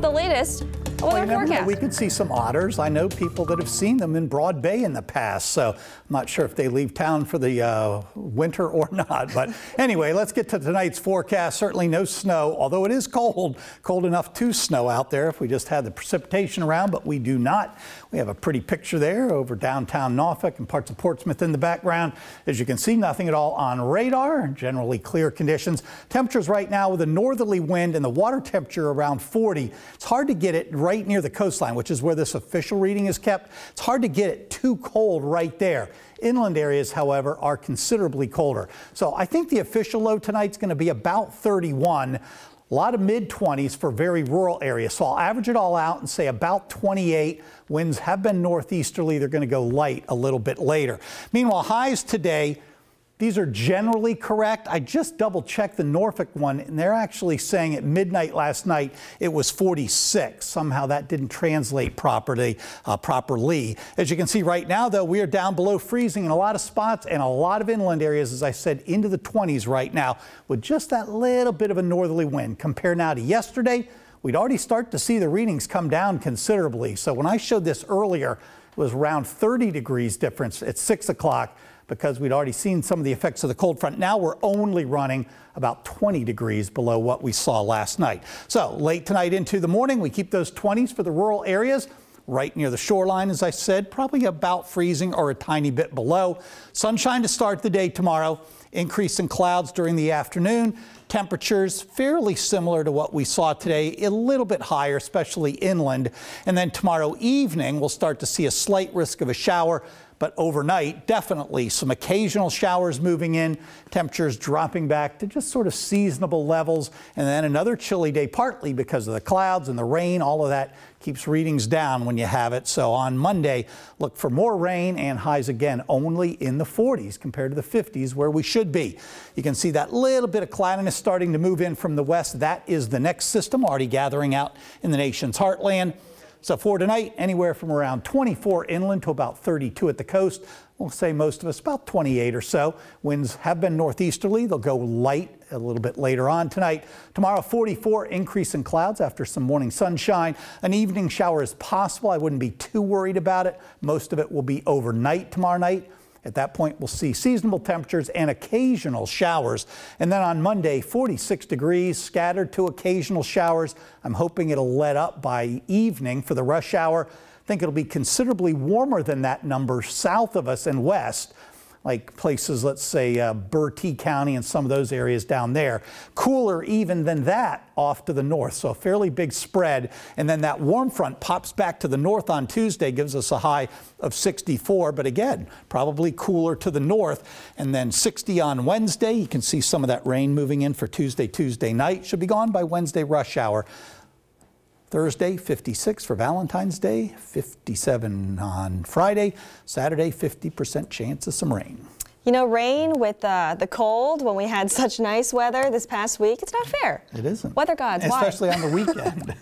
the latest weather forecast. We could see some otters. I know people that have seen them in Broad Bay in the past, so I'm not sure if they leave town for the winter or not. But anyway, let's get to tonight's forecast. Certainly no snow, although it is cold enough to snow out there if we just had the precipitation around, but we do not. We have a pretty picture there over downtown Norfolk and parts of Portsmouth in the background. As you can see, nothing at all on radar. Generally clear conditions. Temperatures right now with a northerly wind and the water temperature around 40. It's hard to get it right near the coastline, which is where this official reading is kept. It's hard to get it too cold right there. Inland areas, however, are considerably colder. So I think the official low tonight is going to be about 31. A lot of mid-20s for very rural areas. So I'll average it all out and say about 28. Winds have been northeasterly. They're going to go light a little bit later. Meanwhile, highs today, these are generally correct. I just double-checked the Norfolk one, and they're actually saying at midnight last night it was 46. Somehow that didn't translate properly. As you can see right now, though, we are down below freezing in a lot of spots and a lot of inland areas, as I said, into the 20s right now with just that little bit of a northerly wind. Compare now to yesterday, we'd already start to see the readings come down considerably. So when I showed this earlier, it was around 30 degrees difference at 6 o'clock. Because we'd already seen some of the effects of the cold front. Now we're only running about 20 degrees below what we saw last night. So late tonight into the morning, we keep those 20s for the rural areas. Right near the shoreline, as I said, probably about freezing or a tiny bit below. Sunshine to start the day tomorrow. Increase in clouds during the afternoon. Temperatures fairly similar to what we saw today, a little bit higher, especially inland. And then tomorrow evening, we'll start to see a slight risk of a shower. But overnight, definitely some occasional showers moving in, temperatures dropping back to just sort of seasonable levels. And then another chilly day, partly because of the clouds and the rain. All of that keeps readings down when you have it. So on Monday, look for more rain and highs again only in the 40s compared to the 50s where we should be. You can see that little bit of cloudiness starting to move in from the west. That is the next system already gathering out in the nation's heartland. So for tonight, anywhere from around 24 inland to about 32 at the coast. We'll say most of us about 28 or so. Winds have been northeasterly. They'll go light a little bit later on tonight. Tomorrow, 44, increase in clouds after some morning sunshine. An evening shower is possible. I wouldn't be too worried about it. Most of it will be overnight tomorrow night. At that point, we'll see seasonable temperatures and occasional showers. And then on Monday, 46 degrees, scattered to occasional showers. I'm hoping it'll let up by evening for the rush hour. I think it'll be considerably warmer than that number south of us and west, like places, let's say, Bertie County and some of those areas down there. Cooler even than that off to the north, so a fairly big spread. And then that warm front pops back to the north on Tuesday, gives us a high of 64, but again, probably cooler to the north. And then 60 on Wednesday. You can see some of that rain moving in for Tuesday night. Should be gone by Wednesday rush hour. Thursday, 56 for Valentine's Day, 57 on Friday. Saturday, 50% chance of some rain. You know, rain with the cold when we had such nice weather this past week, it's not fair. It isn't. Weather gods, especially why? on the weekend.